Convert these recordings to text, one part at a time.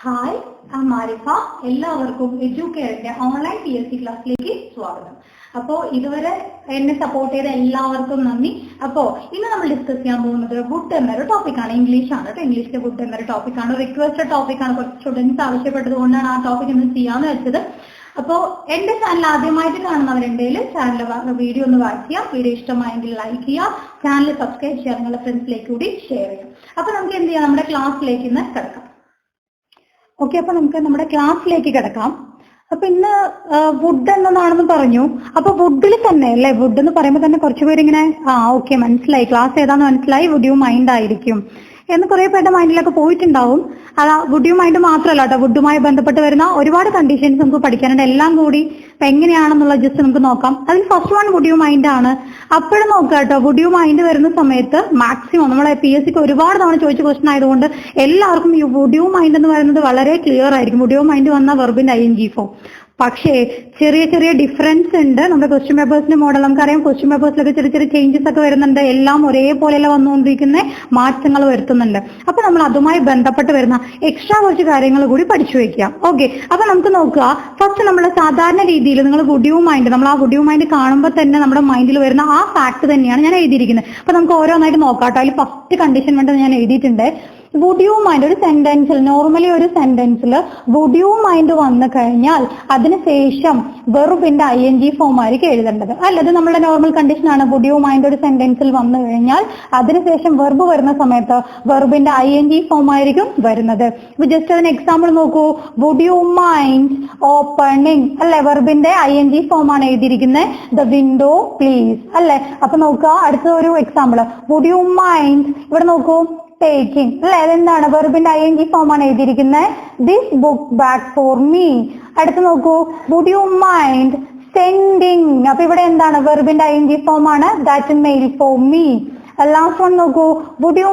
Hi, മാരിഫ. എല്ലാവർക്കും എഡ്യൂക്കേറിന്റെ online PSC ക്ലാസ്സിലേക്ക് സ്വാഗതം. അപ്പോൾ ഇതുവരെ എന്നെ സപ്പോർട്ട് ചെയ്ത എല്ലാവർക്കും നന്ദി. അപ്പോൾ ഇന്ന് നമ്മൾ ഡിസ്കസ് ചെയ്യാൻ പോകുന്നത് വുഡ് എന്നൊരു ടോപ്പിക്കാണ്. ഇംഗ്ലീഷാണ് കേട്ടോ. ഇംഗ്ലീഷിലെ വുഡ് എന്നൊരു ടോപ്പിക്കാണ്. റിക്വസ്റ്റഡ് ടോപ്പിക്കാണ്. കുറച്ച് സ്റ്റുഡൻസ് ആവശ്യപ്പെട്ടത് കൊണ്ടാണ് ആ ടോപ്പിക് ഇന്ന് ചെയ്യാന്ന് വെച്ചത്. അപ്പോൾ എന്റെ ചാനൽ ആദ്യമായിട്ട് കാണുന്നവരുണ്ടെങ്കിൽ ചാനൽ വീഡിയോ ഒന്ന് വാച്ച് ചെയ്യാം. വീഡിയോ ഇഷ്ടമായെങ്കിൽ ലൈക്ക് ചെയ്യാം. ചാനൽ സബ്സ്ക്രൈബ് ചെയ്യാം. നിങ്ങളുടെ ഫ്രണ്ട്സിലേക്ക് കൂടി ഷെയർ ചെയ്യാം. അപ്പോൾ നമുക്ക് എന്ത് ചെയ്യാം, നമ്മുടെ ക്ലാസ്സിലേക്ക് ഇന്ന് കിടക്കാം. ഓക്കെ, അപ്പൊ നമുക്ക് നമ്മുടെ ക്ലാസ്സിലേക്ക് കിടക്കാം. അപ്പൊ ഇന്ന് വുഡ് എന്നതാണെന്ന് പറഞ്ഞു. അപ്പൊ വുഡിൽ തന്നെ അല്ലേ, വുഡ് എന്ന് പറയുമ്പോൾ തന്നെ കുറച്ചുപേര് ഇങ്ങനെ ഓക്കെ മനസ്സിലായി, ക്ലാസ് ഏതാന്ന് മനസ്സിലായി, വുഡ് യു മൈൻഡ് ആയിരിക്കും എന്ന് കുറെ പേരുടെ മൈൻഡിലൊക്കെ പോയിട്ടുണ്ടാവും. അതാ വുഡ് യു മൈൻഡ് മാത്രമല്ല കേട്ടോ, വുഡുമായി ബന്ധപ്പെട്ട് വരുന്ന ഒരുപാട് കണ്ടീഷൻസ് നമുക്ക് പഠിക്കാനുണ്ട്. എല്ലാം കൂടി ഇപ്പൊ എങ്ങനെയാണെന്നുള്ള ജസ്റ്റ് നമുക്ക് നോക്കാം. അതിൽ first one would you mind ആണ്. അപ്പോഴും നോക്കുക കേട്ടോ, വുഡ് യു മൈൻഡ് വരുന്ന സമയത്ത് മാക്സിമം നമ്മളെ PSC ഒരുപാട് തവണ ചോദിച്ച ക്വസ്റ്റൻ ആയതുകൊണ്ട് എല്ലാവർക്കും ഈ വുഡ് യു മൈൻഡ് എന്ന് പറയുന്നത് വളരെ ക്ലിയർ ആയിരിക്കും. വുഡ് യു മൈൻഡ് വന്ന വെർബിന്റെ ING ഫോം. പക്ഷേ ചെറിയ ചെറിയ ഡിഫറൻസ് ഉണ്ട്. നമ്മുടെ ക്വസ്റ്റ്യൻ പേപ്പേഴ്സിന്റെ മോഡൽ നമുക്കറിയാം. ക്വസ്റ്റ്യൻ പേപ്പേഴ്സിലൊക്കെ ചെറിയ ചെറിയ ചേഞ്ചസ് ഒക്കെ വരുന്നുണ്ട്. എല്ലാം ഒരേപോലെയല്ല വന്നുകൊണ്ടിരിക്കുന്ന മാറ്റങ്ങൾ വരുത്തുന്നുണ്ട്. അപ്പൊ നമ്മൾ അതുമായി ബന്ധപ്പെട്ട് വരുന്ന എക്സ്ട്രാ കുറച്ച് കാര്യങ്ങൾ കൂടി പഠിച്ചു വെക്കാം. ഓക്കെ, അപ്പൊ നമുക്ക് നോക്കുക. ഫസ്റ്റ് നമ്മൾ സാധാരണ രീതിയിൽ നിങ്ങൾ വുഡ് യു മൈൻഡ്, നമ്മൾ ആ വുഡ് യു മൈൻഡ് കാണുമ്പോൾ തന്നെ നമ്മുടെ മൈൻഡിൽ വരുന്ന ആ ഫാക്ട് തന്നെയാണ് ഞാൻ എഴുതിയിരിക്കുന്നത്. അപ്പൊ നമുക്ക് ഓരോന്നായിട്ട് നോക്കാം കേട്ടോ. അതിൽ ഫസ്റ്റ് കണ്ടീഷൻ വേണ്ടത് ഞാൻ എഴുതിയിട്ടുണ്ട്. വുഡ് യു മൈൻഡ് ഒരു സെന്റൻസിൽ, നോർമലി ഒരു സെന്റൻസിൽ വുഡ് യു മൈൻഡ് വന്നു കഴിഞ്ഞാൽ അതിനുശേഷം വെർബിന്റെ ING ഫോം ആയിരിക്കും എഴുതേണ്ടത്. അല്ലത് നമ്മുടെ നോർമൽ കണ്ടീഷൻ ആണ്. വുഡ് യു മൈൻഡ് ഒരു സെന്റൻസിൽ വന്നു കഴിഞ്ഞാൽ അതിനുശേഷം വെർബ് വരുന്ന സമയത്ത് വെർബിന്റെ ING ഫോം ആയിരിക്കും വരുന്നത്. ഇപ്പൊ ജസ്റ്റ് അതിന് എക്സാമ്പിൾ നോക്കൂ. വുഡ് യു മൈൻഡ് ഓപ്പണിംഗ് അല്ലെ, വെർബിന്റെ ING ഫോം ആണ് എഴുതിയിരിക്കുന്നത്. ദ വിൻഡോ പ്ലീസ് അല്ലെ. അപ്പൊ നോക്കുക, അടുത്ത ഒരു എക്സാമ്പിൾ. വുഡ് യു മൈൻഡ്, ഇവിടെ നോക്കൂ, ടേക്കിംഗ് അല്ലെ, അതെന്താണ് വെർബിന്റെ ING ഫോം ആണ് എഴുതിയിരിക്കുന്നത്. This book back for me. അടുത്ത് നോക്കൂ, വുഡ് യു മൈൻഡ് സെൻഡിങ്. അപ്പൊ ഇവിടെ എന്താണ് വെർബിന്റെ ING ഫോം ആണ്. That mail for me. Last one നോക്കൂ, would you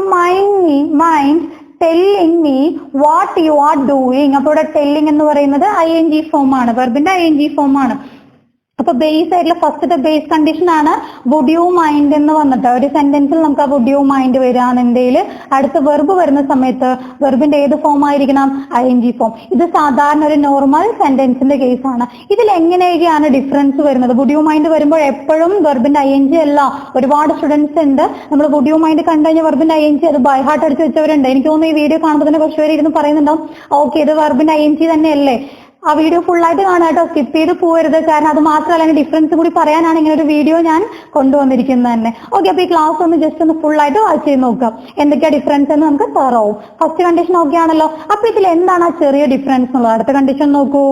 mind telling me what you are doing. അപ്പൊ ഇവിടെ ടെല്ലിങ് എന്ന് പറയുന്നത് ING ഫോം ആണ്, വെർബിന്റെ ING ഫോം ആണ്. അപ്പൊ ബേസ് ആയിട്ടുള്ള ഫസ്റ്റത്തെ ബേസ് കണ്ടീഷൻ ആണ് വുഡ് യു മൈൻഡ് എന്ന് വന്നിട്ട് ഒരു സെന്റൻസിൽ നമുക്ക് ആ വുഡ് യു മൈൻഡ് വരാന്നുണ്ടെങ്കിൽ അടുത്ത വെർബ് വരുന്ന സമയത്ത് വെർബിന്റെ ഏത് ഫോം ആയിരിക്കണം? ING form. ഇത് സാധാരണ ഒരു നോർമൽ സെന്റൻസിന്റെ കേസാണ്. ഇതിൽ എങ്ങനെയൊക്കെയാണ് ഡിഫറൻസ് വരുന്നത്? വുഡ് യു മൈൻഡ് വരുമ്പോൾ എപ്പോഴും വെർബിന്റെ ING അല്ല. ഒരുപാട് സ്റ്റുഡൻസ് ഉണ്ട്, നമ്മൾ വുഡ് യു മൈൻഡ് കണ്ടു കഴിഞ്ഞാൽ വെർബിന്റെ ING അത് ബൈ ഹാർട്ട് അടിച്ച് വെച്ചവരുണ്ട്. എനിക്ക് തോന്നുന്നു ഈ വീഡിയോ കാണുമ്പോൾ തന്നെ കുറച്ച് പേര് ഇരുന്ന് പറയുന്നുണ്ടാവും, ഓക്കെ ഇത് വെർബിന്റെ ING തന്നെയല്ലേ. ആ വീഡിയോ ഫുൾ ആയിട്ട് കാണാം കേട്ടോ, സ്കിപ്പ് ചെയ്ത് പോകരുത്. കാരണം അത് മാത്രമല്ല, അതിന്റെ ഡിഫറൻസ് കൂടി പറയാനാണ് ഇങ്ങനെ ഒരു വീഡിയോ ഞാൻ കൊണ്ടുവന്നിരിക്കുന്നത് തന്നെ. ഓക്കെ, അപ്പൊ ഈ ക്ലാസ് ഒന്ന് ജസ്റ്റ് ഒന്ന് ഫുൾ ആയിട്ട് വാച്ച് ചെയ്ത് നോക്കാം, എന്തൊക്കെയാ ഡിഫറൻസ് എന്ന് നമുക്ക് തറാവും. ഫസ്റ്റ് കണ്ടീഷൻ ഓക്കെ ആണല്ലോ. അപ്പൊ ഇതിൽ എന്താണ് ആ ചെറിയ ഡിഫറൻസ് എന്നുള്ളത്? അടുത്ത കണ്ടീഷൻ നോക്കൂ,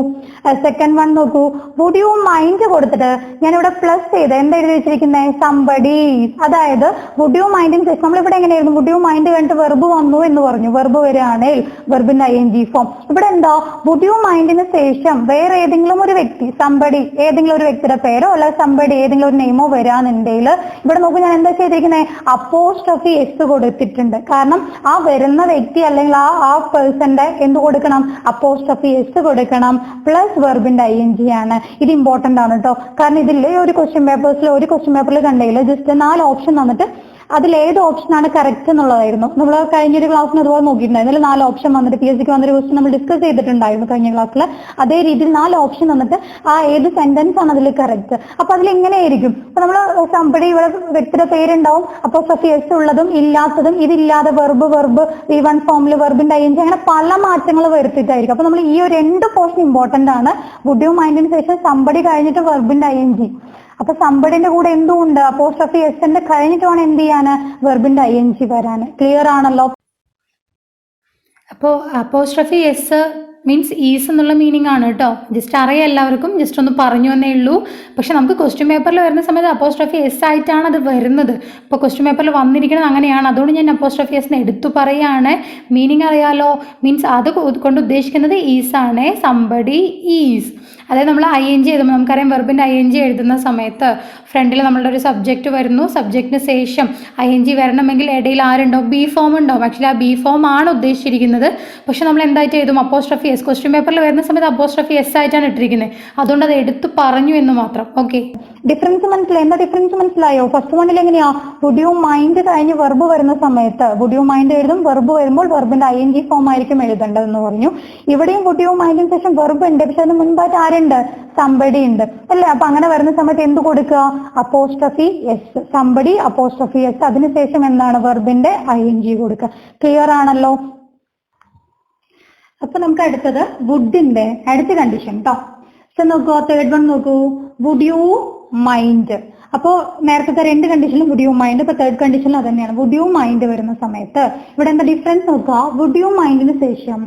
സെക്കൻഡ് വൺ നോക്കൂ. വുഡ് യു മൈൻഡ് കൊടുത്തിട്ട് ഞാനിവിടെ പ്ലസ് ചെയ്ത് എന്താ എഴുതി വെച്ചിരിക്കുന്നത്? സംബഡി. അതായത് വുഡ് യു മൈൻഡിന് ശേഷം നമ്മളിവിടെ എങ്ങനെയായിരുന്നു? വുഡ് യു മൈൻഡ് കഴിഞ്ഞിട്ട് വെർബ് വന്നു എന്ന് പറഞ്ഞു. വെർബ് വരികയാണെങ്കിൽ വെർബിന്റെ ING ഫോം. ഇവിടെ എന്താ? വുഡ് യു മൈൻഡിന് ശേഷം വേറെ ഏതെങ്കിലും ഒരു വ്യക്തി, സംബടി, ഏതെങ്കിലും ഒരു വ്യക്തിയുടെ പേരോ അല്ല സംബടി ഏതെങ്കിലും ഒരു നെയിമോ വരാന്നുണ്ടെങ്കിൽ ഇവിടെ നോക്കൂ, ഞാൻ എന്താ ചെയ്തിരിക്കുന്നത്? അപ്പോസ്ട്രോഫി S കൊടുത്തിട്ടുണ്ട്. കാരണം ആ വരുന്ന വ്യക്തി അല്ലെങ്കിൽ ആ പേഴ്സന്റെ എന്ത് കൊടുക്കണം? അപ്പോസ്ട്രോഫി S കൊടുക്കണം. പ്ലസ് വെർബിന്റെ ING ആണ്. ഇത് ഇമ്പോർട്ടന്റ് ആണ് കേട്ടോ. കാരണം ഇതിൽ ഒരു ക്വസ്റ്റ്യൻ പേപ്പറിൽ കണ്ടെങ്കിൽ ജസ്റ്റ് 4 ഓപ്ഷൻ വന്നിട്ട് അതിൽ ഏത് ഓപ്ഷനാണ് കറക്റ്റ് എന്നുള്ളതായിരുന്നു. നമ്മൾ കഴിഞ്ഞൊരു ക്ലാസ്സിന് അതുപോലെ നോക്കിയിട്ടുണ്ടായിരുന്നു. 4 ഓപ്ഷൻ വന്നിട്ട് PSCക്ക് വന്നൊരു ക്വസ്റ്റ്യൻ നമ്മൾ ഡിസ്കസ് ചെയ്തിട്ടുണ്ടായിരുന്നു കഴിഞ്ഞ ക്ലാസ്സിൽ. അതേ രീതിയിൽ 4 ഓപ്ഷൻ വന്നിട്ട് ആ ഏത് സെന്റൻസ് ആണ് അതിൽ കറക്റ്റ്. അപ്പൊ അതിൽ എങ്ങനെയായിരിക്കും? അപ്പൊ നമ്മൾ സംബടി, ഇവിടെ വ്യക്തിയുടെ പേരുണ്ടാവും, അപ്പൊ S ഉള്ളതും ഇല്ലാത്തതും, ഇതില്ലാതെ വെർബ് V1 ഫോമിൽ വെർബിന്റെ ING, അങ്ങനെ പല മാറ്റങ്ങൾ വരുത്തിയിട്ടായിരിക്കും. അപ്പൊ നമ്മൾ ഈ ഒരു 2 പോർഷൻ ഇമ്പോർട്ടന്റ് ആണ്. വുഡ് യു മൈൻഡിന് ശേഷം സംബടി കഴിഞ്ഞിട്ട് വെർബിന്റെ ING. അപ്പൊ സംബടിന്റെ കൂടെ എന്തുണ്ട്? അപ്പോസ്ട്രോഫി S കഴിഞ്ഞിട്ട് വേണം എന്ത് ചെയ്യാന്? വെർബിന്റെ ING വരാന്. ക്ലിയർ ആണല്ലോ? അപ്പോൾ അപ്പോസ്ട്രോഫി S മീൻസ് ഈസ് എന്നുള്ള മീനിങ് ആണ് കേട്ടോ. ജസ്റ്റ് അറിയാം എല്ലാവർക്കും, ജസ്റ്റ് ഒന്ന് പറഞ്ഞു എന്നേ ഉള്ളൂ. പക്ഷെ നമുക്ക് ക്വസ്റ്റ്യൻ പേപ്പറിൽ വരുന്ന സമയത്ത് അപ്പോസ്ട്രോഫി S ആയിട്ടാണ് അത് വരുന്നത്. ഇപ്പോൾ ക്വസ്റ്റ്യൻ പേപ്പറിൽ വന്നിരിക്കുന്നത് അങ്ങനെയാണ്. അതുകൊണ്ട് ഞാൻ അപ്പോസ്ട്രോഫി S എടുത്തു പറയുകയാണ്. മീനിങ് അറിയാലോ, മീൻസ് അത് കൊണ്ട് ഉദ്ദേശിക്കുന്നത് ഈസ് ആണ്. Somebody is. അതായത് നമ്മൾ ING എഴുതുമ്പോൾ നമുക്കറിയാം, വെർബിൻ്റെ ING എഴുതുന്ന സമയത്ത് ഫ്രണ്ടിൽ നമ്മളുടെ ഒരു സബ്ജക്റ്റ് വരുന്നു. സബ്ജക്റ്റിന് ശേഷം ING വരണമെങ്കിൽ ഇടയിൽ ആരുണ്ടാവും? B ഫോം ഉണ്ടാവും. ആക്ച്വലി ആ B ഫോം ആണ് ഉദ്ദേശിച്ചിരിക്കുന്നത്. ഇട്ടിരിക്കുന്നത്. പക്ഷെ നമ്മൾ എന്തായിട്ട് എഴുതും? Apostrophe S. ക്വസ്റ്റ്യൻ പേപ്പറിൽ വരുന്ന സമയത്ത് അപ്പോസ്ട്രോഫി എസ് ആയിട്ടാണ് ഇട്ടിരിക്കുന്നത്. അതുകൊണ്ട് അത് എടുത്തു പറഞ്ഞു എന്ന് മാത്രം. ഓക്കെ, ഡിഫറൻസ് മനസ്സിലായി? എന്താ ഡിഫറൻസ് മനസ്സിലായോ? ഫസ്റ്റ് വണ്ണിൽ എങ്ങനെയാ? വുഡ് യു മൈൻഡ് കഴിഞ്ഞ് വെർബ് വരുന്ന സമയത്ത് വുഡ് യു മൈൻഡ് എഴുതും, വെർബ് വരുമ്പോൾ വെർബിന്റെ ING ഫോം ആയിരിക്കും എഴുതേണ്ടതെന്ന് പറഞ്ഞു. ഇവിടെയും വുഡ് യു മൈൻഡിന് ശേഷം വെർബ് ഉണ്ട്, പക്ഷെ അതിന് മുൻപായിട്ട് ആരുണ്ട്? സംബഡി ഉണ്ട് അല്ലേ? അപ്പൊ അങ്ങനെ വരുന്ന സമയത്ത് എന്ത് കൊടുക്കുക? Apostrophe S. Somebody apostrophe S, അതിനുശേഷം എന്താണ്? വെർബിന്റെ ING കൊടുക്കുക. ക്ലിയർ ആണല്ലോ? അപ്പൊ നമുക്ക് അടുത്തത് വുഡിന്റെ അടുത്ത കണ്ടീഷൻ കേട്ടോ. നോക്കൂ, തേർഡ് വൺ നോക്കൂ, വുഡ് യു മൈൻഡ്. അപ്പോ നേരത്തെ രണ്ട് കണ്ടീഷനിലും വുഡ് യു മൈൻഡ്, ഇപ്പൊ തേർഡ് കണ്ടീഷനിൽ അത് തന്നെയാണ്. വുഡ് യു മൈൻഡ് വരുന്ന സമയത്ത് ഇവിടെ എന്താ ഡിഫറൻസ് നോക്കുക? വുഡ് യു മൈൻഡിന് ശേഷം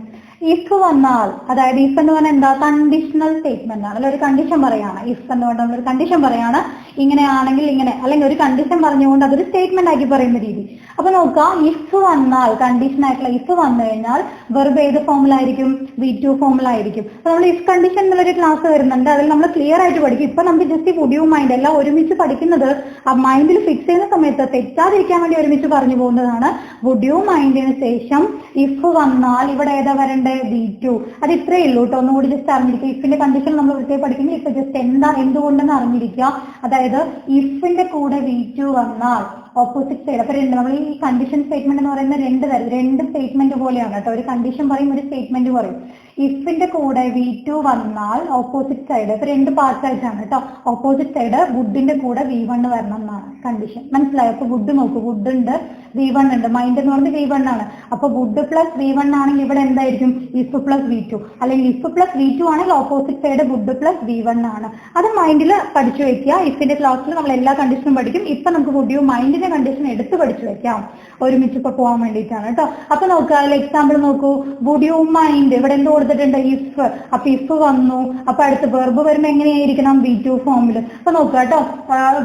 ഇഫ് വന്നാൽ, അതായത് ഇഫ് എന്ന് പറഞ്ഞാൽ എന്താ? കണ്ടീഷണൽ സ്റ്റേറ്റ്മെന്റ് ആണ്, അല്ല ഒരു കണ്ടീഷൻ പറയാണ്. ഇഫ് എന്ന് പറഞ്ഞാൽ നമ്മളൊരു കണ്ടീഷൻ പറയാണ്, ഇങ്ങനെയാണെങ്കിൽ ഇങ്ങനെ, അല്ലെങ്കിൽ ഒരു കണ്ടീഷൻ പറഞ്ഞുകൊണ്ട് അതൊരു സ്റ്റേറ്റ്മെന്റ് ആക്കി പറയുന്ന രീതി. അപ്പൊ നോക്കുക, ഇഫ് വന്നാൽ, കണ്ടീഷൻ ആയിട്ടുള്ള ഇഫ് വന്നു കഴിഞ്ഞാൽ വെർബ് ഏത് ഫോമിലായിരിക്കും? V2 ഫോമിലായിരിക്കും. അപ്പൊ നമ്മൾ ഇഫ് കണ്ടീഷൻ എന്നുള്ളൊരു ക്ലാസ് വരുന്നുണ്ട്, അതിൽ നമ്മൾ ക്ലിയർ ആയിട്ട് പഠിക്കും. ഇപ്പൊ നമുക്ക് ജസ്റ്റ് വുഡ് യു മൈൻഡ് എല്ലാം ഒരുമിച്ച് പഠിക്കുന്നത് ആ മൈൻഡിൽ ഫിക്സ് ചെയ്യുന്ന സമയത്ത് തെറ്റാതിരിക്കാൻ വേണ്ടി ഒരുമിച്ച് പറഞ്ഞു പോകുന്നതാണ്. വുഡ് യു മൈൻഡിന് ശേഷം ഇഫ് വന്നാൽ ഇവിടെ ഏതാ വരേണ്ടത്? V2. അത് ഇത്രയേ ഉള്ളൂ കേട്ടോ. ഒന്നുകൂടി ജസ്റ്റ് അറിഞ്ഞിരിക്കുക. ഇഫിന്റെ കണ്ടീഷൻ നമ്മൾ വൃത്തിയായി പഠിക്കുമ്പോൾ ഇപ്പൊ ജസ്റ്റ് എന്താ എന്തുകൊണ്ടെന്ന് അറിഞ്ഞിരിക്കുക. അതായത് ഇഫിന്റെ കൂടെ V2 വന്നാൽ ഓപ്പോസിറ്റ് സൈഡ്. അപ്പൊ നമ്മൾ ഈ കണ്ടീഷൻ സ്റ്റേറ്റ്മെന്റ് എന്ന് പറയുന്ന രണ്ട് സ്റ്റേറ്റ്മെന്റ് പോലെയാണ് കേട്ടോ. ഒരു കണ്ടീഷൻ പറയും, ഒരു സ്റ്റേറ്റ്മെന്റ് പറയും. ഇഫിന്റെ കൂടെ V2 വന്നാൽ ഓപ്പോസിറ്റ് സൈഡ്, ഇപ്പൊ രണ്ട് പാർട്സ് ആയിട്ടാണ് കേട്ടോ. ഓപ്പോസിറ്റ് സൈഡ് വുഡിന്റെ കൂടെ V1 വരണം എന്നാണ് കണ്ടീഷൻ. മനസ്സിലായോ? അപ്പൊ വുഡ് നോക്കൂ, വുഡ് ഉണ്ട്, V1 ഉണ്ട്. മൈൻഡ് എന്ന് പറയുന്നത് V1 ആണ്. അപ്പൊ വുഡ് പ്ലസ് V1 ആണെങ്കിൽ ഇവിടെ എന്തായിരിക്കും? If plus V2. അല്ലെങ്കിൽ ഇഫ് പ്ലസ് V2 ആണെങ്കിൽ opposite side would plus V1 ആണ്. അത് മൈൻഡിൽ പഠിച്ചു വെക്കുക. ഇഫിന്റെ ക്ലാസ്സിൽ നമ്മൾ എല്ലാ കണ്ടീഷനും പഠിക്കും. ഇപ്പൊ നമുക്ക് വുഡ് യു മൈൻഡിന്റെ കണ്ടീഷൻ എടുത്ത് പഠിച്ചു വെക്കാം, ഒരുമിച്ച് ഇപ്പൊ പോകാൻ വേണ്ടിയിട്ടാണ് കേട്ടോ. അപ്പൊ നോക്കുക, അതിൽ എക്സാമ്പിൾ നോക്കൂ. വുഡ് യു മൈൻഡ് ഇവിടെ എന്ത് കൊടുത്തിട്ടുണ്ട്? ഇഫ്. അപ്പൊ ഇഫ് വന്നു, അപ്പൊ അടുത്ത് വെർബ് വരുമ്പോ എങ്ങനെയായിരിക്കണം? V2 ഫോമിൽ. അപ്പൊ നോക്കുക കേട്ടോ,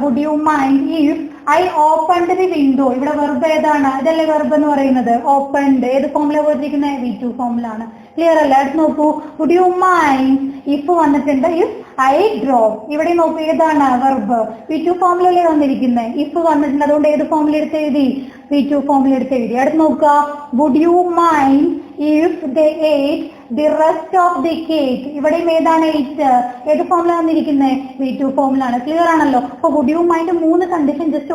would you mind if I opened the window. ഇവിടെ വെർബ് ഏതാണ്? ഇതല്ലേ വെർബ് എന്ന് പറയുന്നത്? ഓപ്പൺഡ്. ഏത് ഫോമിലാണ് കൊടുത്തിരിക്കുന്നത്? V2 ഫോമിലാണ്. ക്ലിയർ അല്ലേ? അടുത്ത് നോക്കൂ, വുഡ് യു മൈൻഡ് ഇഫ് വന്നിട്ടുണ്ട് ഇഫ് ഐ ഡ്രോപ്പ്. ഇവിടെ നോക്കൂ, ഏതാണ് വെർബ്? V2 ഫോമിലല്ലേ വന്നിരിക്കുന്നത്. ഇഫ് വന്നിട്ടുണ്ട്, അതുകൊണ്ട് ഏത് ഫോമിൽ എടുത്ത് എഴുതി? V2 ഫോമിൽ എടുത്ത് എഴുതി. അടുത്ത് നോക്കുക, would you mind if they ate the rest of the cake. ഇവിടെയും ഏതാണ്? എയ്റ്റ്. ഏത് ഫോമിലാണ് വന്നിരിക്കുന്നത്? V2 ഫോമിലാണ്. ക്ലിയർ ആണല്ലോ? അപ്പൊ വുഡ് യു മൈൻഡ് മൂന്ന് കണ്ടീഷൻ ജസ്റ്റ്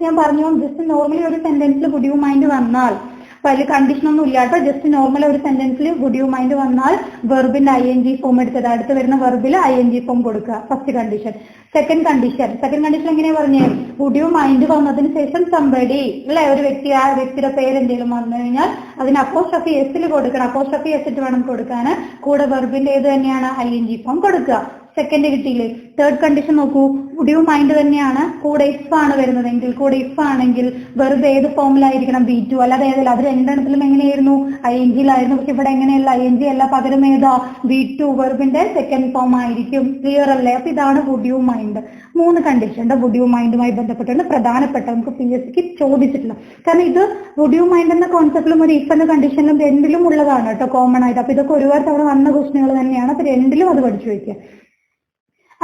ഞാൻ പറഞ്ഞു. ജസ്റ്റ് നോർമലി ഒരു സെന്റൻസിൽ വുഡ് യു മൈൻഡ് വന്നാൽ, അപ്പൊ അതിൽ കണ്ടീഷൻ ഒന്നും ഇല്ല കേട്ടോ. ജസ്റ്റ് നോർമൽ ഒരു സെന്റൻസിൽ വുഡ് യു മൈൻഡ് വന്നാൽ വെർബിന്റെ ING ഫോം എടുത്തത്, അടുത്ത് വരുന്ന വെർബിൽ ING ഫോം കൊടുക്കുക. First condition. സെക്കൻഡ് കണ്ടീഷൻ എങ്ങനെയാ പറഞ്ഞേ? വുഡ് യു മൈൻഡ് വന്നതിന് ശേഷം സംബഡി, അല്ലെ? ഒരു വ്യക്തി, ആ വ്യക്തിയുടെ പേര് എന്തെങ്കിലും വന്നു കഴിഞ്ഞാൽ അതിന് അപ്പോസ്ട്രോഫി എസിൽ കൊടുക്കണം. അപ്പോസ്ട്രോഫി എസിട്ട് വേണം കൊടുക്കാൻ. കൂടെ വെർബിന്റെ ഏത് തന്നെയാണ്? ING ഫോം കൊടുക്കുക. സെക്കൻഡ് കിട്ടിയില്ലേ? തേർഡ് കണ്ടീഷൻ നോക്കൂ, വുഡ് യു മൈൻഡ് തന്നെയാണ്, കൂടെ ഇഫ് ആണ് വരുന്നതെങ്കിൽ, കൂടെ ഇഫ് ആണെങ്കിൽ വെർബ് ഏത് ഫോമിലായിരിക്കണം? V2. അല്ലാതെ ഏതല്ല. അത് രണ്ടെണ്ണത്തിലും എങ്ങനെയായിരുന്നു? INGയിലായിരുന്നു. പക്ഷെ ഇവിടെ എങ്ങനെയല്ല, ING അല്ല, പകരം ഏതാ? V2 വെർബിന്റെ സെക്കൻഡ് ഫോം ആയിരിക്കും. ക്ലിയർ അല്ലേ? അപ്പൊ ഇതാണ് വുഡ് യു മൈൻഡ്. മൂന്ന് കണ്ടീഷൻ വുഡ് യു മൈൻഡുമായി ബന്ധപ്പെട്ടാണ് പ്രധാനപ്പെട്ട നമുക്ക് PSCക്ക് ചോദിച്ചിട്ടുള്ളത്. കാരണം ഇത് വുഡ് യു മൈൻഡ് എന്ന കോൺസെപ്റ്റിലും ഒരു ഇഫ് എന്ന കണ്ടീഷനിലും രണ്ടിലും ഉള്ളതാണ് കേട്ടോ, കോമൺ ആയിട്ട്. അപ്പൊ ഇതൊക്കെ ഒരുപാട് തവണ വന്ന ക്വസ്റ്റ്യനുകൾ തന്നെയാണ്. അപ്പൊ രണ്ടിലും അത് പഠിച്ചു വയ്ക്കുക.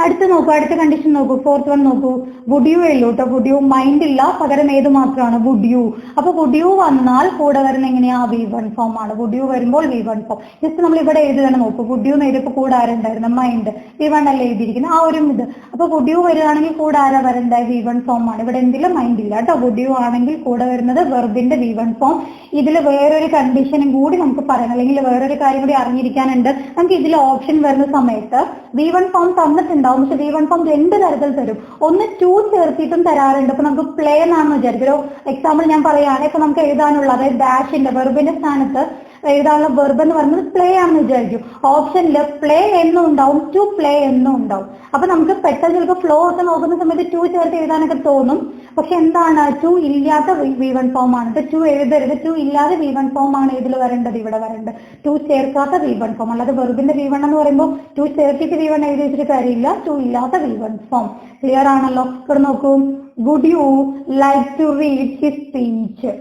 അടുത്ത നോക്കൂ, അടുത്ത കണ്ടീഷൻ നോക്കൂ, ഫോർത്ത് വൺ നോക്കൂ. വുഡ് യു ഉള്ളൂ കേട്ടോ, വുഡ് യു മൈൻഡ് ഇല്ല, പകരം ഏത് മാത്രമാണ്? Would you. അപ്പൊ വുഡ് യു വന്നാൽ കൂടെ വരുന്ന എങ്ങനെയാ? V1 ഫോം ആണ്. വുഡ് യു വരുമ്പോൾ V1 ഫോം. ജസ്റ്റ് നമ്മൾ ഇവിടെ എഴുതുകയാണ് നോക്കൂ. വുഡ് യു എഴുതിയപ്പോൾ കൂടെ ആരുണ്ടായിരുന്നു? മൈൻഡ്. V1 അല്ലേ എഴുതിയിരിക്കുന്നത്, ആ ഒരു ഇത്. അപ്പൊ വുഡ് യു വരികയാണെങ്കിൽ കൂടെ ആരാ വരണ്ടേ? V1 ഫോം ആണ്. ഇവിടെ എന്തെങ്കിലും മൈൻഡ് ഇല്ല കേട്ടോ. വുഡ് യു ആണെങ്കിൽ കൂടെ വരുന്നത് വെർബിന്റെ V1 ഫോം. ഇതിൽ വേറൊരു കണ്ടീഷനും കൂടി നമുക്ക് പറയാം, അല്ലെങ്കിൽ വേറൊരു കാര്യം കൂടി അറിഞ്ഞിരിക്കാനുണ്ട്. നമുക്ക് ഇതിൽ ഓപ്ഷൻ വരുന്ന സമയത്ത് V1 ഫോം തന്നിട്ടുണ്ടാവും, പക്ഷെ V1 ഫോം രണ്ട് തരത്തിൽ തരും. ഒന്ന് ടു ചേർത്തിട്ടും തരാറുണ്ട്. അപ്പൊ നമുക്ക് പ്ലേ എന്നാണെന്ന് വിചാരിക്കും. ഒരു എക്സാമ്പിൾ ഞാൻ പറയുകയാണെങ്കിൽ ഇപ്പൊ നമുക്ക് എഴുതാനുള്ള, അതായത് ഡാഷിന്റെ വെർബിന്റെ സ്ഥാനത്ത് എഴുതാനുള്ള വെർബ് എന്ന് പറയുന്നത് പ്ലേ ആണെന്ന് വിചാരിക്കും. ഓപ്ഷനിൽ പ്ലേ എന്നും ഉണ്ടാവും, ടു പ്ലേ എന്നും ഉണ്ടാവും. അപ്പൊ നമുക്ക് പെട്ടെന്ന് ചിലപ്പോൾ ഫ്ലോ ഒക്കെ നോക്കുന്ന സമയത്ത് ടു ചേർത്ത് എഴുതാനൊക്കെ തോന്നും. പക്ഷെ എന്താണ്? ടു ഇല്ലാത്ത V1 ഫോം ആണ്. ഇപ്പൊ ടു എഴുതരുത്, ടു ഇല്ലാതെ V1 ഫോം ആണ് ഇതിൽ വരേണ്ടത്, ഇവിടെ വരേണ്ടത്. ടു ചേർക്കാത്ത V1 ഫോം. അല്ലാതെ വെർബിന്റെ V1 എന്ന് പറയുമ്പോൾ ടു ചേർത്തിട്ട് V1 എഴുതി വെച്ചിട്ട് കാര്യമില്ല. ടു ഇല്ലാത്ത V1 ഫോം. ക്ലിയർ ആണല്ലോ? ഇവിടെ നോക്കൂ, would you like to read his speech.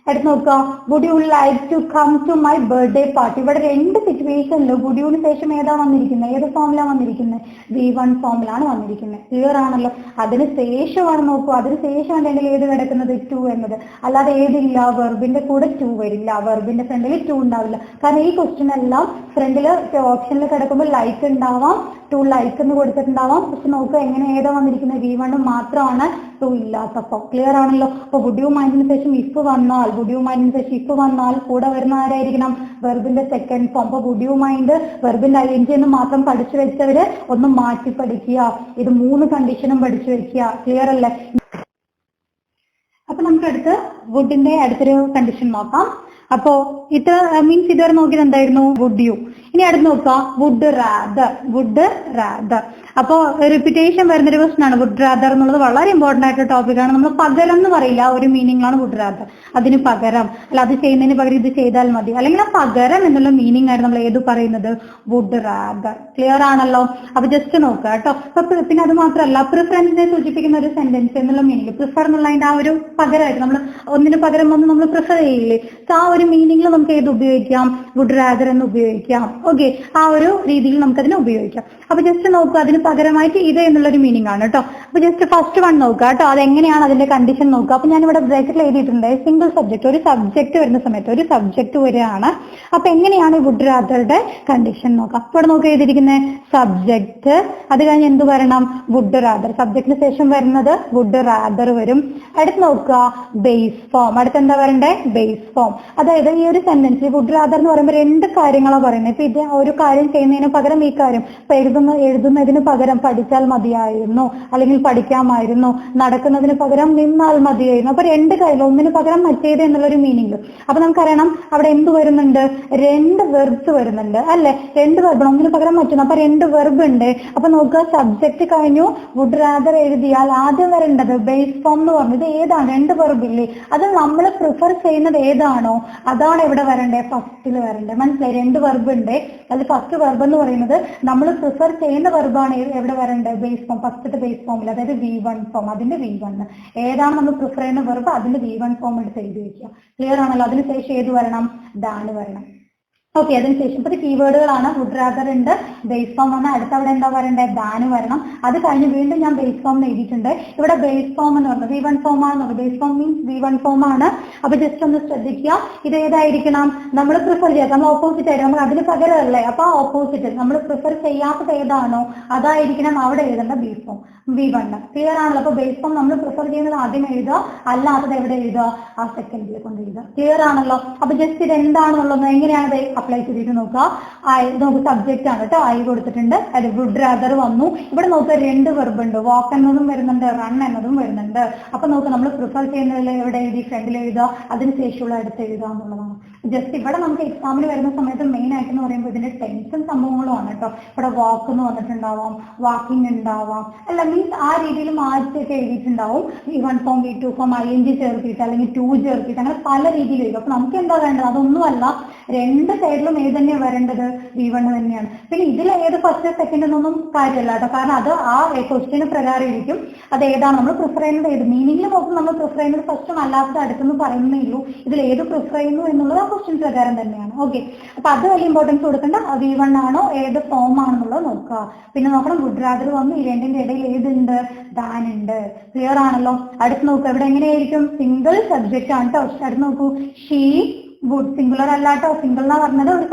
അടുത്ത് നോക്കുക, would you like to come to my birthday party. ഇവിടെ രണ്ട് സിറ്റുവേഷനിലും വുഡ് യുവിന് ശേഷം ഏതാ വന്നിരിക്കുന്നത്, ഏത് ഫോമിലാണ് വന്നിരിക്കുന്നത്, V1 ഫോമിലാണ് വന്നിരിക്കുന്നത്. ക്ലിയർ ആണല്ലോ. അതിന് ശേഷമാണ് നോക്കൂ, അതിന് ശേഷമാണ് എങ്കിൽ ഏത് കിടക്കുന്നത്, ടു എന്നത്. അല്ലാതെ ഏതില്ല, വെർബിന്റെ കൂടെ ടു വരില്ല, വെർബിന്റെ ഫ്രണ്ടിൽ ടു ഉണ്ടാവില്ല. കാരണം ഈ ക്വസ്റ്റ്യൻ എല്ലാം ഫ്രണ്ടിൽ ഓപ്ഷനിൽ കിടക്കുമ്പോൾ ലൈക്ക് ഉണ്ടാവാം, ടു ലൈക്ക് എന്ന് കൊടുത്തിട്ടുണ്ടാവാം. പക്ഷെ നോക്കുക എങ്ങനെ ഏതാ വന്നിരിക്കുന്നത്, V1 മാത്രമാണ് ടു ഇല്ലാത്തപ്പോൾ. ക്ലിയർ ആണല്ലോ. അപ്പൊ വുഡ് യു മൈൻഡിന് ശേഷം ഇഫ് വന്നാൽ, വുഡ് യു മൈൻഡിന് ശേഷം ഇഫ് വന്നാൽ കൂടെ വരുന്ന ആരായിരിക്കണം, വെർബിന്റെ സെക്കൻഡ് ഫോം. അപ്പൊ വുഡ് യു മൈൻഡ് വെർബിന്റെ ING എന്ന് മാത്രം പഠിച്ചു വെച്ചവര് ഒന്ന് മാറ്റി പഠിക്കുക. ഇത് 3 കണ്ടീഷനും പഠിച്ചു വെക്കുക. ക്ലിയർ അല്ലേ? അപ്പൊ നമുക്ക് അടുത്ത് വുഡിന്റെ അടുത്തൊരു കണ്ടീഷൻ നോക്കാം. അപ്പോ ഇത് മീൻസ് ഇതുവരെ നോക്കിയത് എന്തായിരുന്നു, വുഡ് യു. ഇനി അടുത്ത് നോക്കുക, വുഡ് റാദർ, വുഡ് റാദർ. അപ്പോ റിപ്പീറ്റേഷൻ വരുന്നൊരു ക്വസ്റ്റൻ ആണ് വുഡ് റാദർ എന്നുള്ളത്. വളരെ ഇമ്പോർട്ടന്റ് ആയിട്ടുള്ള ടോപ്പിക്കാണ്. നമ്മൾ പകരം എന്ന് പറയില്ല, ഒരു മീനിങ്ങിലാണ് വുഡ് റാദർ. അതിന് പകരം അല്ല, അത് ചെയ്യുന്നതിന് പകരം ഇത് ചെയ്താൽ മതി, അല്ലെങ്കിൽ ആ പകരം എന്നുള്ള മീനിങ് ആയിരുന്നു നമ്മൾ ഏത് പറയുന്നത്, വുഡ് റാദർ. ക്ലിയർ ആണല്ലോ. അപ്പൊ ജസ്റ്റ് നോക്കുക കേട്ടോ. അപ്പൊ പിന്നെ അത് മാത്രമല്ല, പ്രിഫറൻസിനെ സൂചിപ്പിക്കുന്ന ഒരു സെന്റൻസ് എന്നുള്ള മീനിങ്, പ്രിഫർ എന്നുള്ളതിന്റെ ആ ഒരു പകരമായിട്ട് നമ്മൾ ഒന്നിന് പകരം വന്ന് നമ്മൾ പ്രിഫർ ചെയ്യില്ലേ, ആ ഒരു മീനിങ്ങിൽ നമുക്ക് ഏത് ഉപയോഗിക്കാം, വുഡ് റാദർ എന്ന് ഉപയോഗിക്കാം. ഓക്കെ, ആ ഒരു രീതിയിൽ നമുക്കതിനെ ഉപയോഗിക്കാം. അപ്പൊ ജസ്റ്റ് നോക്കുക, അതിന് പകരമായിട്ട് ഇത് എന്നുള്ളൊരു മീനിങ് ആണ് കേട്ടോ. അപ്പൊ ജസ്റ്റ് ഫസ്റ്റ് വൺ നോക്കുക കേട്ടോ, അതെങ്ങനെയാണ് അതിന്റെ കണ്ടീഷൻ നോക്കുക. അപ്പൊ ഞാൻ ഇവിടെ ബ്രാക്കറ്റിൽ എഴുതിയിട്ടുണ്ട്, സിംഗിൾ സബ്ജക്ട്, ഒരു സബ്ജക്ട് വരുന്ന സമയത്ത് ഒരു സബ്ജക്ട് വരികയാണ്. അപ്പൊ എങ്ങനെയാണ് വുഡ് റാദറുടെ കണ്ടീഷൻ നോക്കാം. ഇവിടെ നോക്കുക എഴുതിയിരിക്കുന്നത് സബ്ജക്ട്, അത് കഴിഞ്ഞ് എന്ത് വരണം, വുഡ് റാദർ. സബ്ജക്റ്റിന് ശേഷം വരുന്നത് വുഡ് റാദർ വരും. അടുത്ത് നോക്കുക ബേസ് ഫോം. അടുത്ത് എന്താ പറയണ്ടേ, ബേസ് ഫോം. അതായത് ഈ ഒരു സെന്റൻസിൽ വുഡ് റാദർ എന്ന് പറയുമ്പോൾ 2 കാര്യങ്ങളാണ് പറയുന്നത്. ഇപ്പൊ ഇത് ഒരു കാര്യം ചെയ്യുന്നതിന് പകരം ഈ കാര്യം, ഇപ്പൊ എഴുതുന്നതിന് പകരം പഠിച്ചാൽ മതിയായിരുന്നു, അല്ലെങ്കിൽ പഠിക്കാമായിരുന്നു, നടക്കുന്നതിന് പകരം നിന്നാൽ മതിയായിരുന്നു. അപ്പൊ 2 കാര്യം, ഒന്നിന് പകരം മറ്റേത് എന്നുള്ളൊരു മീനിങ്. അപ്പൊ നമുക്കറിയണം അവിടെ എന്ത് വരുന്നുണ്ട്, 2 വെർബ്സ് വരുന്നുണ്ട് അല്ലെ, 2 വെർബ്, ഒന്നിന് പകരം മറ്റൊന്ന്. അപ്പൊ 2 വെർബ് ഉണ്ട്. അപ്പൊ നോക്കുക, സബ്ജക്ട് കഴിഞ്ഞു വുഡ് റാദർ എഴുതിയാൽ ആദ്യം വരേണ്ടത് ബേസ് ഫോം എന്ന് പറഞ്ഞത് ഏതാണ്, 2 വെർബ് ഇല്ലേ, അത് നമ്മൾ പ്രിഫർ ചെയ്യുന്നത് ഏതാണോ അതാണ് ഇവിടെ വരണ്ടേ, ഫസ്റ്റിൽ വരണ്ടേ. മനസ്സിലായി, 2 വെർബ് ഉണ്ട്. അത് ഫസ്റ്റ് വെർബ് എന്ന് പറയുന്നത് നമ്മൾ പ്രിഫർ ചെയ്യുന്ന വെർബാണ് എവിടെ വരണ്ടേ, ബേസ് ഫോം, ഫസ്റ്റത്തെ ബേസ് ഫോമിൽ, അതായത് V1 ഫോം. അതിന്റെ V1 ഏതാണ് നമ്മൾ പ്രിഫർ ചെയ്യുന്ന വെർബ്, അതിന്റെ V1 ഫോം എടുത്ത് എഴുതി വെക്കുക. ക്ലിയർ ആണല്ലോ. അതിനുശേഷം ഏത് വരണം, ദാന് വരണം. ഓക്കെ, അതിനുശേഷം ഇപ്പൊ കീവേഡുകളാണ്, വുഡ് റാദർ ഉണ്ട്, ബേസ് ഫോം വന്നാൽ അടുത്ത അവിടെ എന്താ പറയണ്ടേ, ദാന് വരണം. അത് കഴിഞ്ഞ് വീണ്ടും ഞാൻ ബേസ് ഫോം എഴുതിയിട്ടുണ്ട്. ഇവിടെ ബേസ് ഫോം എന്ന് പറഞ്ഞത് V1 ഫോം ആണെന്ന്, base form means V1 form ആണ്. അപ്പൊ ജസ്റ്റ് ഒന്ന് ശ്രദ്ധിക്കുക, ഇത് ഏതായിരിക്കണം, നമ്മൾ പ്രിഫർ ചെയ്യാം, നമ്മൾ ഓപ്പോസിറ്റ് ആയിട്ട്, നമ്മൾ അതിന് പകരമല്ലേ. അപ്പൊ ആ ഓപ്പോസിറ്റ് നമ്മൾ പ്രിഫർ ചെയ്യാത്തത് ഏതാണോ അതായിരിക്കണം അവിടെ എഴുതേണ്ട ബേസ് ഫോം, V1. ക്ലിയർ ആണല്ലോ. അപ്പൊ ബേസ് ഫോം നമ്മൾ പ്രിഫർ ചെയ്യുന്നത് ആദ്യം എഴുതുക, അല്ലാത്തത് എവിടെ എഴുതുക, ആ സെക്കൻഡിൽ കൊണ്ട് എഴുതുക. ക്ലിയർ ആണല്ലോ. അപ്പൊ ജസ്റ്റ് ഇത് എന്താണെന്നുള്ളത് എങ്ങനെയാണ് അപ്ലൈ ചെയ്തിട്ട് നോക്കുക. നമുക്ക് സബ്ജക്റ്റ് ആണ് കേട്ടോ, I കൊടുത്തിട്ടുണ്ട്. അത് വുഡ് റാദർ വന്നു. ഇവിടെ നോക്കുക 2 വെർബ് ഉണ്ട്, വാക്ക് എന്നതും വരുന്നുണ്ട്, റൺ എന്നതും വരുന്നുണ്ട്. അപ്പൊ നോക്കുക, നമ്മൾ പ്രിഫർ ചെയ്യുന്നതിൽ എവിടെ എഴുതി, ഫ്രണ്ടിൽ എഴുതുക, അതിനുശേഷമുള്ള അടുത്ത് എഴുതുക എന്നുള്ളതാണ്. ജസ്റ്റ് ഇവിടെ നമുക്ക് എക്സാമിന് വരുന്ന സമയത്ത് മെയിൻ ആയിട്ട് എന്ന് പറയുമ്പോൾ ഇതിന്റെ ടെൻസും സംഭവങ്ങളും ആണ് കേട്ടോ. ഇവിടെ വാക്ക് എന്ന് വന്നിട്ടുണ്ടാവാം, വാക്കിംഗ് ഉണ്ടാവാം, അല്ല മീൻസ് ആ രീതിയിൽ മാറ്റിയൊക്കെ എഴുതിയിട്ടുണ്ടാവും. V1 form, V2 form, ING ചേർത്തിട്ട് അല്ലെങ്കിൽ 2 ചേർത്തിട്ട്, അങ്ങനെ പല രീതിയിൽ എഴുതും. അപ്പൊ നമുക്ക് എന്താ വേണ്ടത്, അതൊന്നുമല്ല, 2 സൈഡിലും ഏത് തന്നെയാണ് വരേണ്ടത്, V1 തന്നെയാണ്. പിന്നെ ഇതിൽ ഏത് ഫസ്റ്റ് സെക്കൻഡ് എന്നൊന്നും കാര്യമല്ല കേട്ടോ, കാരണം അത് ആ ക്വസ്റ്റ്യന് പ്രകാരം ഇരിക്കും. അത് ഏതാണ് നമ്മൾ പ്രിഫർ ചെയ്യുന്നത്, ഏത് മീനിങ്ങിൽ നോക്കും നമ്മൾ പ്രിഫർ ചെയ്യുന്നത് ഫസ്റ്റും അല്ലാത്ത അടുത്തെന്ന് പറയുന്നേ ഉള്ളൂ. ഇതിൽ ഏത് പ്രിഫർ ചെയ്യുന്നു എന്നുള്ളത് ആ ക്വസ്റ്റ്യൻ പ്രകാരം തന്നെയാണ്. ഓക്കെ, അപ്പൊ അത് വലിയ ഇമ്പോർട്ടൻസ് കൊടുക്കേണ്ട, V1 ആണോ ഏത് ഫോം ആണെന്നുള്ളത് നോക്കുക. പിന്നെ നോക്കണം, വുഡ് റാദർ വന്നു, ഈ 2ന്റെ ഇടയിൽ ഏതുണ്ട്, ദാൻ ഉണ്ട്. ക്ലിയർ ആണല്ലോ. അടുത്ത് നോക്കുക, ഇവിടെ എങ്ങനെയായിരിക്കും, സിംഗിൾ സബ്ജക്റ്റ് ആണ് കേട്ടോ. അടുത്ത് നോക്കൂ, ഷീ വുഡ്, സിംഗുലർ അല്ലാട്ടോ, സിംഗിൾ എന്നാ പറഞ്ഞത്, ഒരു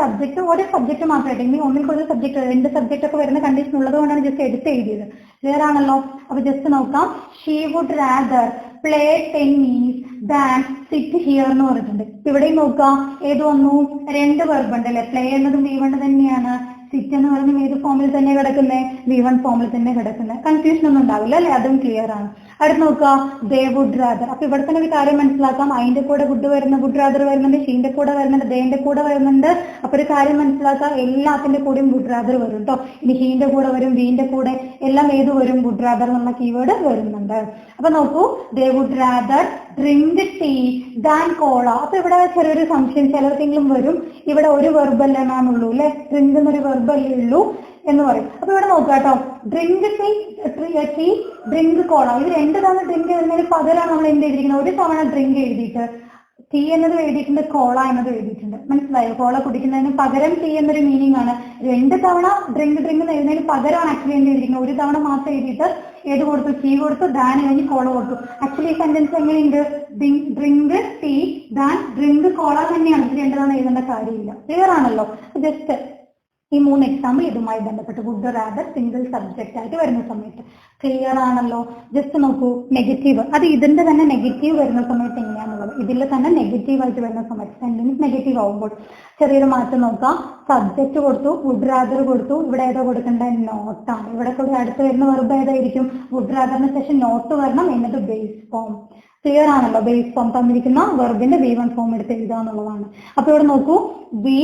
സബ്ജക്ട് മാത്രമായിട്ട്. ഇനി ഒന്നിൽ കൂടുതൽ സബ്ജക്ട്, 2 സബ്ജക്ട് ഒക്കെ വരുന്ന കണ്ടീഷൻ ഉള്ളത് കൊണ്ടാണ് ജസ്റ്റ് എടുത്ത് എഴുതിയത്. ക്ലിയർ ആണല്ലോ. അപ്പൊ ജസ്റ്റ് നോക്കാം, she would rather play tennis than sit here എന്ന് പറഞ്ഞിട്ടുണ്ട്. ഇവിടെയും നോക്കാം, ഏത് വന്നു, 2 വെർബ് ഉണ്ട് അല്ലെ, പ്ലേ എന്നതും V1 തന്നെയാണ്, സിറ്റ് എന്ന് പറയുന്നത് ഏത് ഫോമിൽ തന്നെ കിടക്കുന്നത്, V1 ഫോമിൽ തന്നെ കിടക്കുന്നത്. കൺഫ്യൂഷൻ ഒന്നും ഉണ്ടാവില്ല അല്ലെ, അതും ക്ലിയർ ആണ്. അടുത്ത് നോക്കുക, ദേ വുഡ് റാദർ. അപ്പൊ ഇവിടെ തന്നെ ഒരു കാര്യം മനസ്സിലാക്കാം, അതിന്റെ കൂടെ വുഡ് വരുന്ന, വുഡ് റാദർ വരുന്നുണ്ട്, ഷീന്റെ കൂടെ വരുന്നുണ്ട്, ദേന്റെ കൂടെ വരുന്നുണ്ട്. അപ്പൊ ഒരു കാര്യം മനസ്സിലാക്കാം, എല്ലാത്തിന്റെ കൂടെയും വുഡ് റാദർ വരും കേട്ടോ. ഇനി ഷീന്റെ കൂടെ വരും, വീന്റെ കൂടെ എല്ലാം ഏത് വരും, വുഡ് റാദർ എന്നുള്ള കീവേഡ് വരുന്നുണ്ട്. അപ്പൊ നോക്കൂ, they would rather drink tea than cola. അപ്പൊ ഇവിടെ ചെറിയൊരു സംശയം ചിലർക്കെങ്കിലും വരും, ഇവിടെ ഒരു വെർബല്ലേ മാം ഉള്ളൂ അല്ലെ, ഡ്രിങ്ക് എന്നൊരു വെർബല്ലേ ഉള്ളൂ എന്ന് പറയും. അപ്പൊ ഇവിടെ നോക്കുക കേട്ടോ, ഡ്രിങ്ക് ടീ ഡ്രിങ്ക് കോള, ഇത് 2 തവണ ഡ്രിങ്ക് എഴുതുന്നതിന് പകരമാണ് നമ്മൾ എന്ത് എഴുതിയിരിക്കുന്നത്, ഒരു തവണ ഡ്രിങ്ക് എഴുതിയിട്ട് ടീ എന്നത് എഴുതിയിട്ടുണ്ട്, കോള എന്നത് എഴുതിയിട്ടുണ്ട്. മനസ്സിലായോ? കോള കുടിക്കുന്നതിന് പകരം ടീ എന്നൊരു മീനിങ് ആണ്. 2 തവണ ഡ്രിങ്ക് എന്ന് എഴുതുന്നതിന് പകരമാണ് ആക്ച്വലി എന്ത് എഴുതിയിരിക്കുന്നത്. ഒരു തവണ മാത്രം എഴുതിയിട്ട് ഏത് കൊടുത്തു? ടീ കൊടുത്തു, ദാൻ കഴിഞ്ഞ് കോള കൊടുത്തു. ആക്ച്വലി ഈ സെന്റൻസ് എങ്ങനെയുണ്ട്? ഡ്രിങ്ക് ടീ ദാൻ ഡ്രിങ്ക് കോള തന്നെയാണ്. ഇത് 2 തവണ എഴുതേണ്ട കാര്യമില്ല. ക്ലിയർ ആണല്ലോ? ജസ്റ്റ് ഈ 3 എക്സാമ്പിൾ ഇതുമായി ബന്ധപ്പെട്ട് വുഡ് റാദർ സിംഗിൾ സബ്ജക്റ്റ് ആയിട്ട് വരുന്ന സമയത്ത് ക്ലിയർ ആണല്ലോ? ജസ്റ്റ് നോക്കൂ, നെഗറ്റീവ്, അത് ഇതിന്റെ തന്നെ നെഗറ്റീവ് വരുന്ന സമയത്ത് എങ്ങനെയാണുള്ളത്? ഇതിൽ തന്നെ നെഗറ്റീവ് ആയിട്ട് വരുന്ന സമയത്ത് സെന്റൻസ് നെഗറ്റീവ് ആവുമ്പോൾ ചെറിയൊരു മാറ്റം നോക്കാം. സബ്ജക്റ്റ് കൊടുത്തു, വുഡ് റാദർ കൊടുത്തു, ഇവിടെ ഏതാ കൊടുക്കേണ്ടത്? നോട്ടാണ്. ഇവിടെ കൂടി അടുത്ത് വരുന്ന വെർബ് ഏതായിരിക്കും? വുഡ് റാദറിന് ശേഷം നോട്ട് വരണം, എന്നിട്ട് ബേസ് ഫോം. ക്ലിയർ ആണല്ലോ? ബേസ് ഫോം തന്നിരിക്കുന്ന വെർബിന്റെ V1 ഫോം എടുത്ത് എഴുതുക എന്നുള്ളതാണ്. അപ്പൊ ഇവിടെ നോക്കൂ, വി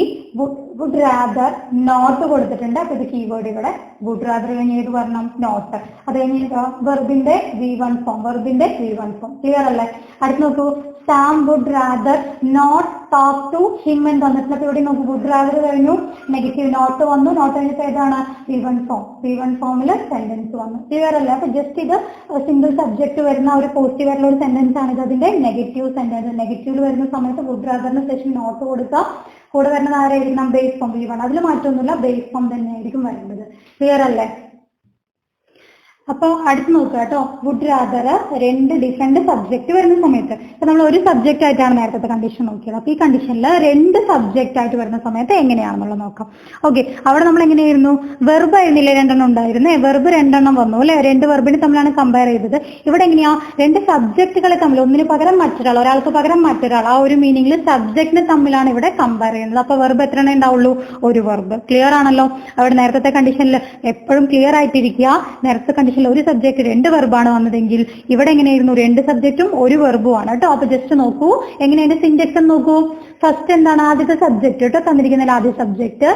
വുഡ് റാദർ നോട്ട് കൊടുത്തിട്ടുണ്ട്. അപ്പൊ ഇത് കീവേഡ് ഇവിടെ വുഡ് റാദർ കഴിഞ്ഞ് ഏത് വരണം? നോട്ട്. അത് കഴിഞ്ഞ് വെർബിന്റെ V1 ഫോം, വെർബിന്റെ V1 ഫോം. ക്ലിയർ അല്ലേ? അടുത്ത് നോക്കൂ, Sam would rather not talk to him എന്ന് തന്നിട്ടുണ്ട്. അപ്പൊ ഇവിടെ നോക്കൂ, വുഡ് റാദർ കഴിഞ്ഞു, നെഗറ്റീവ് നോട്ട് വന്നു, നോട്ട് കഴിഞ്ഞിട്ട് ഏതാണ്? V1 form. V1 ഫോമിൽ സെന്റൻസ് വന്നു. ക്ലിയർ അല്ലേ? അപ്പൊ ജസ്റ്റ് ഇത് സിംഗിൾ സബ്ജക്ട് വരുന്ന ഒരു പോസിറ്റീവ് ആയിട്ടുള്ള ഒരു സെന്റൻസ് ആണ്. ഇത് അതിന്റെ നെഗറ്റീവ് സെന്റൻസ്. നെഗറ്റീവിൽ വരുന്ന സമയത്ത് വുഡ് റാദറിന് ശേഷം നോട്ട് കൊടുക്കുക. കൂടെ വരുന്നത് ആരായിരിക്കണം? Base form V1. അതിൽ മാറ്റമൊന്നുമില്ല, ബേസ് ഫോം തന്നെയായിരിക്കും വരുന്നത്. ക്ലിയർ അല്ലേ? അപ്പൊ അടുത്ത് നോക്കുക കേട്ടോ, വുഡ് റാദർ 2 ഡിഫറെന്റ് സബ്ജക്ട് വരുന്ന സമയത്ത് ഇപ്പൊ നമ്മൾ ഒരു സബ്ജക്റ്റ് ആയിട്ടാണ് നേരത്തെ കണ്ടീഷൻ നോക്കിയത്. അപ്പൊ ഈ കണ്ടീഷനിൽ 2 സബ്ജക്റ്റ് ആയിട്ട് വരുന്ന സമയത്ത് എങ്ങനെയാണെന്നുള്ളത് നോക്കാം. ഓക്കെ, അവിടെ നമ്മൾ എങ്ങനെയായിരുന്നു? വെർബ് ആയിരുന്നില്ലേ 2 ഉണ്ടായിരുന്നേ? വെർബ് 2 വന്നു അല്ലെ? 2 വെർബിന് തമ്മിലാണ് കമ്പയർ ചെയ്തത്. ഇവിടെ എങ്ങനെയാ? 2 സബ്ജക്റ്റുകളെ തമ്മിൽ, ഒന്നിന് പകരം മറ്റൊരാൾ, ഒരാൾക്ക് പകരം മറ്റൊരാൾ, ആ ഒരു മീനിങ്ങിൽ സബ്ജക്റ്റിന് തമ്മിലാണ് ഇവിടെ കമ്പയർ ചെയ്യുന്നത്. അപ്പൊ വെർബ് എത്ര എണ്ണേ ഉണ്ടാവുള്ളൂ? ഒരു വെർബ്. ക്ലിയർ ആണല്ലോ? അവിടെ നേരത്തെ കണ്ടീഷനിൽ എപ്പോഴും ക്ലിയർ ആയിട്ടിരിക്കുക. നേരത്തെ കണ്ടീഷൻ ഒരു സബ്ജക്ട് 2 വെർബാണ് വന്നതെങ്കിൽ ഇവിടെ എങ്ങനെയായിരുന്നു? 2 സബ്ജക്റ്റും ഒരു വെർബും ആണ് കേട്ടോ. അപ്പൊ ജസ്റ്റ് നോക്കൂ, എങ്ങനെയാണ് സിന്റക്സ് നോക്കൂ. ഫസ്റ്റ് എന്താണ്? ആദ്യത്തെ സബ്ജക്ട് കേട്ടോ, തന്നിരിക്കുന്നതിൽ ആദ്യ സബ്ജക്ട്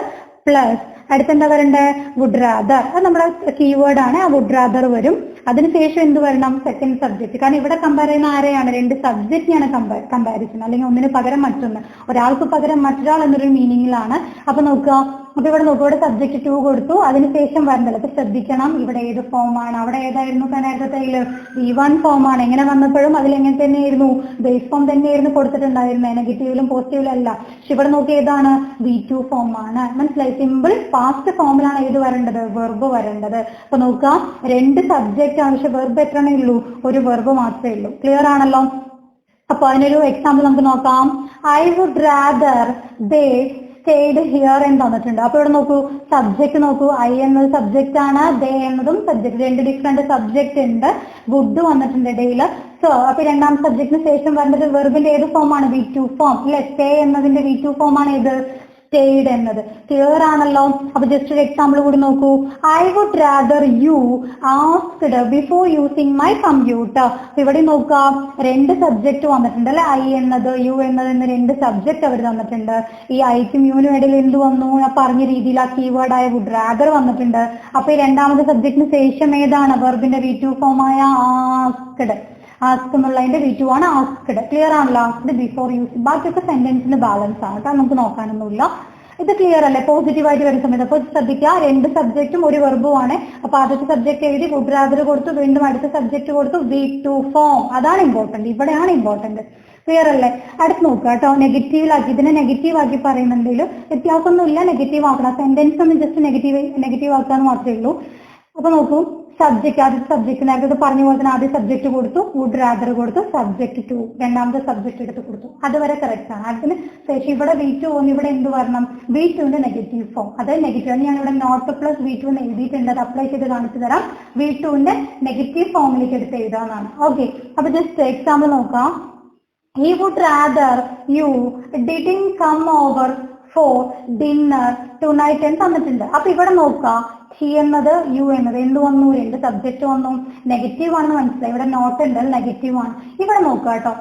പ്ലസ് അടുത്തെന്താ വരണ്ടേ? Would rather. അത് നമ്മുടെ കീവേഡ് ആണ്. ആ വുഡ് റാദർ വരും. അതിനുശേഷം എന്ത് വരണം? Second subject. കാരണം ഇവിടെ കമ്പയർ ചെയ്യുന്ന ആരെയാണ്? 2 സബ്ജക്റ്റിനാണ് കമ്പാരിസൺ, അല്ലെങ്കിൽ ഒന്നിന് പകരം മറ്റൊന്ന്, ഒരാൾക്ക് പകരം മറ്റൊരാൾ എന്നൊരു മീനിങ്ങിലാണ്. അപ്പൊ നോക്കുക, അപ്പൊ ഇവിടെ നോക്കുക, ഇവിടെ സബ്ജക്ട് 2 കൊടുത്തു, അതിനുശേഷം വരണ്ടല്ലോ. അപ്പൊ ശ്രദ്ധിക്കണം, ഇവിടെ ഏത് ഫോമാണ്? അവിടെ ഏതായിരുന്നു? നേരത്തെ V1 ഫോമാണ്. എങ്ങനെ വന്നപ്പോഴും അതിൽ എങ്ങനെ തന്നെയായിരുന്നു? ബേസ് ഫോം തന്നെയായിരുന്നു കൊടുത്തിട്ടുണ്ടായിരുന്നത്, നെഗറ്റീവിലും പോസിറ്റീവിലും അല്ല. പക്ഷെ ഇവിടെ നോക്കി ഏതാണ്? V2 ഫോമാണ്. മനസ്സിലായി? സിമ്പിൾ പാസ്റ്റ് ഫോമിലാണ് ഏത് വരേണ്ടത്? വെർബ് വരേണ്ടത്. അപ്പൊ നോക്കുക, 2 സബ്ജക്റ്റ് ആണ്, പക്ഷെ വെർബ് എത്ര ഉള്ളൂ? ഒരു വെർബ് മാത്രമേ ഉള്ളൂ. ക്ലിയർ ആണല്ലോ? അപ്പൊ അതിനൊരു എക്സാമ്പിൾ നമുക്ക് നോക്കാം. I would rather they stayed here എന്ന് തന്നിട്ടുണ്ട്. അപ്പൊ ഇവിടെ നോക്കൂ, സബ്ജക്ട് നോക്കൂ, ഐ എന്നത് സബ്ജക്റ്റ് ആണ്, ദേ എന്നതും സബ്ജക്ട്. 2 ഡിഫറെന്റ് സബ്ജക്ട് ഉണ്ട്. വുഡ് വന്നിട്ടുണ്ട് ഇടയില്. സോ അപ്പൊ രണ്ടാം സബ്ജക്റ്റിന് ശേഷം വരേണ്ടത് വെർബിന്റെ ഏത് ഫോമാണ്? V2 ഫോം അല്ലെ? സ്റ്റേ എന്നതിന്റെ V2 ഫോമാണ് ഏത്? സ്റ്റേഡ് എന്നത്. ക്ലിയർ ആണല്ലോ? അപ്പൊ ജസ്റ്റ് ഒരു എക്സാമ്പിൾ കൂടി നോക്കൂ. I would rather you asked before using my computer. ഇവിടെ നോക്കുക, 2 സബ്ജക്ട് വന്നിട്ടുണ്ട് അല്ലെ? ഐ എന്നത്, യു എന്നത് എന്ന 2 സബ്ജക്ട് അവർ തന്നിട്ടുണ്ട്. ഈ ഐക്കും യുവിനും ഇടയിൽ എന്ത് വന്നു? പറഞ്ഞ രീതിയിൽ ആ കീവേഡ് ആയ വുഡ് റാദർ വന്നിട്ടുണ്ട്. അപ്പൊ ഈ രണ്ടാമത്തെ സബ്ജക്റ്റിന് ശേഷം ഏതാണ്? വെർബിന്റെ V2 ഫോമായ ആസ്ക്ഡ്. ആസ്ക് എന്നുള്ളതിന്റെ V2 ആണ് ആസ്ക്ഡ്. ക്ലിയർ ആണല്ലോ? Asked before using. ബാക്കിയൊക്കെ സെന്റൻസിന് ബാലൻസ് ആണ് കേട്ടോ, നമുക്ക് നോക്കാനൊന്നുമില്ല. ഇത് ക്ലിയർ അല്ലേ? പോസിറ്റീവ് ആയിട്ട് വരുന്ന സമയത്ത് അപ്പൊ ശ്രദ്ധിക്കുക, 2 സബ്ജക്റ്റും ഒരു വെർബും ആണ്. അപ്പൊ ആദ്യത്തെ സബ്ജക്ട് എഴുതി, വുഡ് റാദർ കൊടുത്തു, വീണ്ടും അടുത്ത സബ്ജക്ട് കൊടുത്തു, V2 ഫോം. അതാണ് ഇമ്പോർട്ടന്റ്, ഇവിടെയാണ് ഇമ്പോർട്ടന്റ്. ക്ലിയർ അല്ലേ? അടുത്ത് നോക്കുക കേട്ടോ, നെഗറ്റീവിലാക്കി, ഇതിനെ നെഗറ്റീവ് ആക്കി പറയുന്നുണ്ടെങ്കിലും വ്യത്യാസമൊന്നുമില്ല, നെഗറ്റീവ് ആക്കണം. സെന്റൻസ് ഒന്ന് ജസ്റ്റ് നെഗറ്റീവ് ആക്കാന്ന് മാത്രമേ ഉള്ളൂ. അപ്പൊ നോക്കൂ, സബ്ജക്ട്, ആദ്യത്തെ സബ്ജക്ട് നേരത്തെ പറഞ്ഞ പോലെ തന്നെ ആദ്യ സബ്ജക്ട് കൊടുത്തു, വുഡ് റാദർ കൊടുത്തു, സബ്ജക്ട് 2 രണ്ടാമത്തെ സബ്ജക്ട് എടുത്ത് കൊടുത്തു. അതുവരെ കറക്റ്റ് ആണ്. അതിന് ശേഷം ഇവിടെ V2 വന്നു, ഇവിടെ എന്ത് വരണം? V2ന്റെ നെഗറ്റീവ് ഫോം. അതായത് നെഗറ്റീവ് ഞാൻ ഇവിടെ നോട്ട് പ്ലസ് V2 എന്ന് എഴുതിയിട്ടുണ്ട്, അത് അപ്ലൈ ചെയ്ത് കാണിച്ചു തരാം. V2ന്റെ നെഗറ്റീവ് ഫോമിലേക്ക് എടുത്ത് എഴുതാനാണ്. ഓക്കെ, അപ്പൊ ജസ്റ്റ് എക്സാമ്പിൾ നോക്കാം. He would rather you didn't come over for dinner tonight എന്ന് തന്നിട്ടുണ്ട്. അപ്പൊ ഇവിടെ നോക്കാം, ഹി എന്നത് യു എന്നത് എന്ത് വന്നു? 2 സബ്ജക്ട് വന്നു. നെഗറ്റീവ് ആണെന്ന് മനസ്സിലായി. ഇവിടെ നോട്ട് ഉണ്ട്, നെഗറ്റീവ് ആണ്. ഇവിടെ നോക്കുക കേട്ടോ,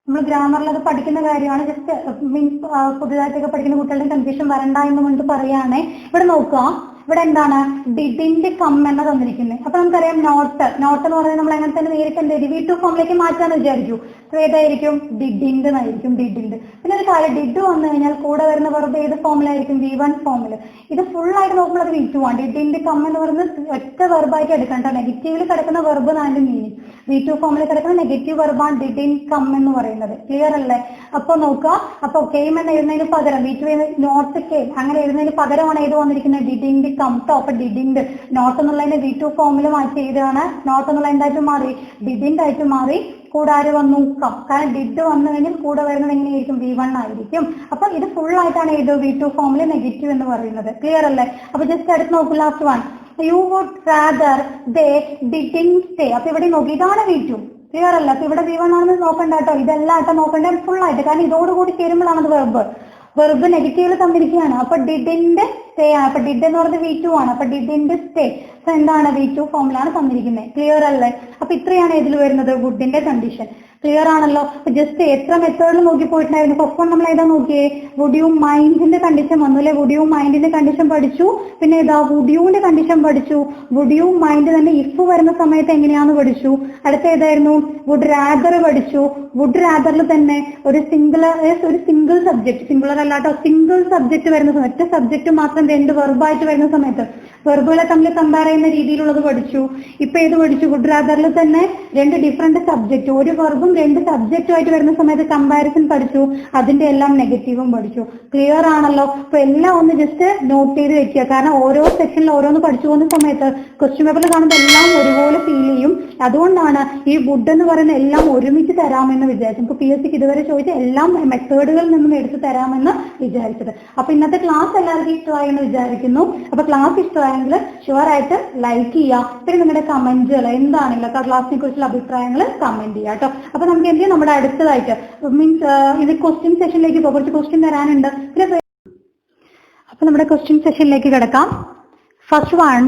നമ്മൾ ഗ്രാമറിൽ അത് പഠിക്കുന്ന കാര്യമാണ്. ജസ്റ്റ് മീൻസ് പുതുതായിട്ടൊക്കെ പഠിക്കുന്ന കുട്ടികളുടെ കൺഫ്യൂഷൻ വരണ്ട എന്ന് കൊണ്ട് പറയുകയാണെ. ഇവിടെ നോക്കുക, ഇവിടെ എന്താണ്? ഡിഡിന്റ് കം എന്ന തന്നിരിക്കുന്നത്. അപ്പൊ നമുക്കറിയാം നോട്ട് എന്ന് പറയുന്നത് നമ്മൾ അങ്ങനെ തന്നെ നേരിട്ട് എന്ത് V2 ഫോമിലേക്ക് മാറ്റാന്ന് വിചാരിച്ചു. അപ്പൊ ഏതായിരിക്കും? ഡിഡിൻഡ് എന്നായിരിക്കും. ഡിഡിൻഡ്. പിന്നെ ഒരു കാര്യം, ഡിഡ് വന്നു കഴിഞ്ഞാൽ കൂടെ വരുന്ന വെർബ് ഏത് ഫോമിലായിരിക്കും? V1 ഫോമിൽ. ഇത് ഫുൾ ആയിട്ട് നോക്കുമ്പോൾ അത് V2 ആണ്. ഡിഡിൻഡ് കം എന്ന് പറയുന്നത് ഒറ്റ വെർബായിട്ട് എടുക്കണം കേട്ടോ. നെഗറ്റീവിൽ കിടക്കുന്ന വെർബ് നാല് മീനിങ്. V2 ഫോമിൽ കിടക്കുന്ന നെഗറ്റീവ് വെർബാണ് ഡിഡിൻ കം എന്ന് പറയുന്നത്. ക്ലിയർ അല്ലേ? അപ്പൊ നോക്കുക, അപ്പൊ കെയിം എന്ന് എഴുതുന്നതിന് പകരം V2 നോട്ട് കെയിം അങ്ങനെ എഴുതുന്നതിന് പകരമാണ് ഏത് വന്നിരിക്കുന്നത്? ഡിഡിൻഡ് കം ട്ടോ. അപ്പൊ ഡിഡിൻഡ് നോട്ട് എന്നുള്ളതിന്റെ V2 ഫോമിൽ മാറ്റി എഴുതുകയാണ്. നോട്ട് എന്നുള്ള എന്തായിട്ട് മാറി? ഡിഡിൻഡ് ആയിട്ട് മാറി. കൂടെ ആര് വന്നു? കം. കാരണം ഡിഡ് വന്നു കഴിഞ്ഞാൽ കൂടെ വരുന്നത് എങ്ങനെയായിരിക്കും? V1 ആയിരിക്കും. അപ്പൊ ഇത് ഫുൾ ആയിട്ടാണ് ഏത്? V2 ഫോമിൽ നെഗറ്റീവ് എന്ന് പറയുന്നത്. ക്ലിയർ അല്ലേ? അപ്പൊ ജസ്റ്റ് അടുത്ത് നോക്കൂ, last one. You would rather they didn't stay. അപ്പൊ ഇവിടെ നോക്കി, ഇതാണ് V2. ക്ലിയർ അല്ല? അപ്പൊ ഇവിടെ V1 ആണെന്ന് നോക്കണ്ട കേട്ടോ. ഇതെല്ലാം ആയിട്ട് നോക്കണ്ടേ ഫുൾ ആയിട്ട്. കാരണം ഇതോടുകൂടി ചേരുമ്പോഴാണ് അത് വെർബ് നെഗറ്റീവിൽ തന്നിരിക്കുകയാണ്. അപ്പൊ ഡിഡിൻഡ് സ്റ്റേ ആണ്. അപ്പൊ ഡിഡ് എന്ന് പറയുന്നത് V2 ആണ്. അപ്പൊ ഡിഡിൻഡ് സ്റ്റേ എന്താണ്? V2 ഫോമിലാണ് തന്നിരിക്കുന്നത്. ക്ലിയർ അല്ലേ? അപ്പൊ ഇത്രയാണ് ഇതിൽ വരുന്നത് വുഡിന്റെ കണ്ടീഷൻ. ക്ലിയർ ആണല്ലോ? ജസ്റ്റ് എത്ര മെത്തേഡിൽ നോക്കി പോയിട്ടുണ്ടായിരുന്നു. ഫസ്റ്റ് വൺ നമ്മൾ ഏതാ നോക്കിയേ? വുഡ് യു മൈൻഡിന്റെ കണ്ടീഷൻ വന്നു അല്ലെ? വുഡ് യു മൈൻഡിന്റെ കണ്ടീഷൻ പഠിച്ചു. പിന്നെ ഏതാ? വുഡ് യുവിന്റെ കണ്ടീഷൻ പഠിച്ചു. വുഡ് യു മൈൻഡ് തന്നെ ഇഫ് വരുന്ന സമയത്ത് എങ്ങനെയാന്ന് പഠിച്ചു. അടുത്ത ഏതായിരുന്നു? വുഡ് റാദർ പഠിച്ചു. വുഡ് റാദറിൽ തന്നെ ഒരു സിംഗിൾ സബ്ജക്ട്, സിംഗുലർ അല്ലാട്ടോ, സിംഗിൾ സബ്ജക്ട് വരുന്ന സമയത്ത്, ഒറ്റ സബ്ജക്ട് മാത്രം രണ്ട് വെർബായിട്ട് വരുന്ന സമയത്ത് വെർബുകളെ തമ്മിൽ കമ്പയർ ചെയ്യുന്ന രീതിയിലുള്ളത് പഠിച്ചു. ഇപ്പൊ ഏത് പഠിച്ചു? വുഡ് റാദറിൽ തന്നെ രണ്ട് ഡിഫറെന്റ് സബ്ജക്ട്, ഒരു വെർബും രണ്ട് സബ്ജക്റ്റും ആയിട്ട് വരുന്ന സമയത്ത് കമ്പാരിസൺ പഠിച്ചു. അതിന്റെ എല്ലാം നെഗറ്റീവും പഠിച്ചു. ക്ലിയർ ആണല്ലോ? അപ്പൊ എല്ലാം ഒന്ന് ജസ്റ്റ് നോട്ട് ചെയ്ത് വെക്കുക. കാരണം ഓരോ സെക്ഷനിൽ ഓരോന്ന് പഠിച്ചു പോകുന്ന സമയത്ത് ക്വസ്റ്റ്യൻ പേപ്പറിൽ കാണുമ്പോൾ എല്ലാം ഒരുപോലെ ഫീൽ ചെയ്യും. അതുകൊണ്ടാണ് ഈ വുഡ് എന്ന് പറയുന്ന എല്ലാം ഒരുമിച്ച് തരാമെന്ന് വിചാരിച്ചു. നമുക്ക് PSCക്ക് ഇതുവരെ ചോദിച്ച എല്ലാം മെത്തേഡുകളിൽ നിന്നും എടുത്ത് തരാമെന്ന് വിചാരിച്ചത്. അപ്പൊ ഇന്നത്തെ ക്ലാസ് എല്ലാവർക്കും ഇഷ്ടമായി എന്ന് വിചാരിക്കുന്നു. അപ്പൊ ക്ലാസ് ഇഷ്ടമായെങ്കിൽ ഷുവർ ആയിട്ട് ലൈക്ക് ചെയ്യുക. പിന്നെ നിങ്ങളുടെ കമന്റുകൾ എന്താണെങ്കിലും ക്ലാസ്സിനെ കുറിച്ചുള്ള അഭിപ്രായങ്ങൾ കമന്റ് ചെയ്യുക കേട്ടോ. അപ്പൊ നമുക്ക് എന്ത് ചെയ്യാം? നമ്മുടെ അടുത്തതായിട്ട് മീൻസ് ഇത് ക്വസ്റ്റ്യൻ സെഷനിലേക്ക് പോകാം. കുറച്ച് ക്വസ്റ്റ്യൻ തരാനുണ്ട്. അപ്പൊ നമ്മുടെ ക്വസ്റ്റ്യൻ സെഷനിലേക്ക് കിടക്കാം. First one,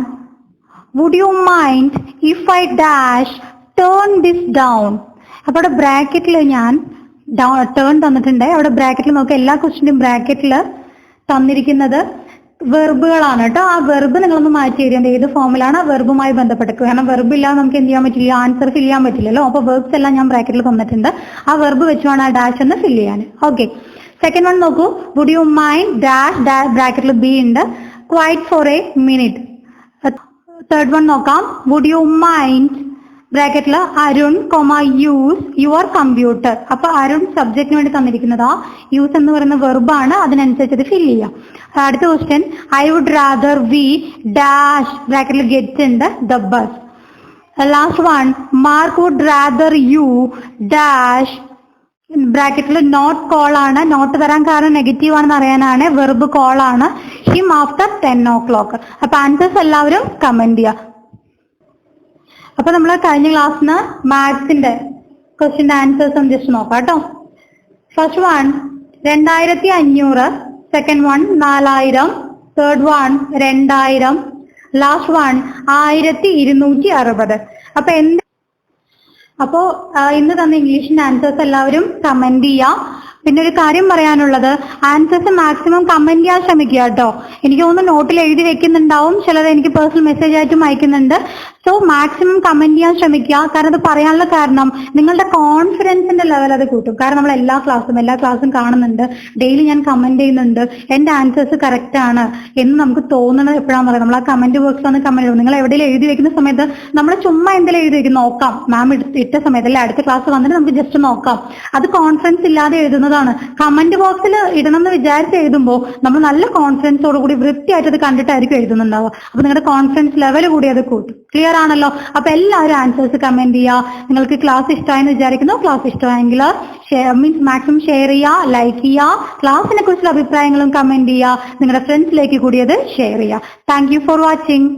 would you mind if I dash turn this down. അപ്പൊ അവിടെ ബ്രാക്കറ്റിൽ ഞാൻ ടേൺ തന്നിട്ടുണ്ട്. അവിടെ ബ്രാക്കറ്റിൽ നോക്കുക, എല്ലാ ക്വസ്റ്റ്യനും ബ്രാക്കറ്റിൽ തന്നിരിക്കുന്നത് വെർബുകളാണ് കേട്ടോ. ആ വെർബ് നിങ്ങളൊന്ന് മാറ്റി എഴുതിയത് ഏത് ഫോമിലാണ്? ആ വെർബുമായി ബന്ധപ്പെട്ട്. കാരണം വെർബ് ഇല്ലാതെ നമുക്ക് എന്ത് ചെയ്യാൻ പറ്റില്ല? ആൻസർ ഫിൽ ചെയ്യാൻ പറ്റില്ലല്ലോ. അപ്പൊ വെർബ്സ് എല്ലാം ഞാൻ ബ്രാക്കറ്റിൽ തന്നിട്ടുണ്ട്. ആ വെർബ് വെച്ചുമാണ് ആ ഡാഷ് എന്ന് ഫിൽ ചെയ്യാൻ. ഓക്കെ. സെക്കൻഡ് വൺ നോക്കൂ, would you mind dash dash ബ്രാക്കറ്റിൽ ബി ഉണ്ട്, quiet for a minute. Third one നോക്കാം, വുഡ് യു മൈൻഡ് ബ്രാക്കറ്റിൽ അരുൺ യൂസ് യുവർ കമ്പ്യൂട്ടർ. അപ്പൊ അരുൺ സബ്ജക്റ്റിന് വേണ്ടി തന്നിരിക്കുന്നതാ. യൂസ് എന്ന് പറയുന്ന വെർബാണ്. അതിനനുസരിച്ച് അത് ഫിൽ ചെയ്യാം. അടുത്ത question, I would rather we dash ബ്രാക്കറ്റിൽ ഗെറ്റ് ഉണ്ട് the bus. Last one, Mark would rather you dash ബ്രാക്കറ്റിൽ നോട്ട് കോൾ ആണ്. നോട്ട് തരാൻ കാരണം നെഗറ്റീവ് ആണെന്ന് അറിയാനാണ്. വെർബ് കോൾ ആണ്. Him after 10 o'clock. അപ്പൊ ആൻസേഴ്സ് എല്ലാവരും കമന്റ് ചെയ്യുക. അപ്പൊ നമ്മൾ കഴിഞ്ഞ ക്ലാസ്സിന് മാത്സിന്റെ ക്വസ്റ്റ്യന്റെ ആൻസേഴ്സ് ഒന്ന് ജസ്റ്റ് നോക്കാം കേട്ടോ. First one 2500, second one 4000, third one 2000, last one 1260. അപ്പോ ഇന്ന് തന്ന ഇംഗ്ലീഷിന്റെ ആൻസേഴ്സ് എല്ലാവരും കമന്റ് ചെയ്യാം. പിന്നെ ഒരു കാര്യം പറയാനുള്ളത്, ആൻസേഴ്സ് മാക്സിമം കമന്റ് ചെയ്യാൻ ശ്രമിക്കുക കേട്ടോ. എനിക്ക് തോന്നുന്നു നോട്ടിൽ എഴുതി വെക്കുന്നുണ്ടാവും, ചിലത് എനിക്ക് പേഴ്സണൽ മെസ്സേജ് ആയിട്ടും അയക്കുന്നുണ്ട്. സോ മാക്സിമം കമന്റ് ചെയ്യാൻ ശ്രമിക്കുക. കാരണം അത് പറയാനുള്ള കാരണം നിങ്ങളുടെ കോൺഫിഡൻസിന്റെ ലെവൽ അത് കൂട്ടും. കാരണം നമ്മൾ എല്ലാ ക്ലാസ്സും കാണുന്നുണ്ട്, ഡെയിലി ഞാൻ കമന്റ് ചെയ്യുന്നുണ്ട്, എന്റെ ആൻസേഴ്സ് കറക്റ്റ് ആണ് എന്ന് നമുക്ക് തോന്നുന്നത് എപ്പോഴാണെന്ന് പറയാം. നമ്മൾ ആ കമന്റ് ബോക്സിൽ വന്ന് കമന്റ് ചെയ്യും. നിങ്ങൾ എവിടെയെങ്കിലും എഴുതി വെക്കുന്ന സമയത്ത് നമ്മൾ ചുമ്മാ എന്തെങ്കിലും എഴുതി വെക്കും, നോക്കാം മാം ഇട്ട സമയത്ത് അല്ലെ അടുത്ത ക്ലാസ് വന്നിട്ട് നമുക്ക് ജസ്റ്റ് നോക്കാം. അത് കോൺഫിഡൻസ് ഇല്ലാതെ എഴുതുന്നതാണ്. കമന്റ് ബോക്സിൽ ഇടണം എന്ന് വിചാരിച്ച് എഴുതുമ്പോൾ നമ്മൾ നല്ല കോൺഫിഡൻസോട് കൂടി വൃത്തിയായിട്ട് അത് കണ്ടിട്ടായിരിക്കും എഴുതുന്നുണ്ടാവുക. അപ്പൊ നിങ്ങളുടെ കോൺഫിഡൻസ് ലെവൽ കൂടി അത് കൂട്ടും. ക്ലിയർ ആണല്ലോ? അപ്പൊ എല്ലാവരും ആൻസേഴ്സ് കമന്റ് ചെയ്യുക. നിങ്ങൾക്ക് ക്ലാസ് ഇഷ്ടമായെന്ന് വിചാരിക്കുന്നു. ക്ലാസ് ഇഷ്ടമായെങ്കിൽ മീൻസ് മാക്സിമം ഷെയർ ചെയ്യുക, ലൈക്ക് ചെയ്യുക. ക്ലാസ്സിനെ കുറിച്ചുള്ള അഭിപ്രായങ്ങളും കമന്റ് ചെയ്യുക. നിങ്ങളുടെ ഫ്രണ്ട്സിലേക്ക് കൂടി അത് ഷെയർ ചെയ്യുക. Thank you for watching.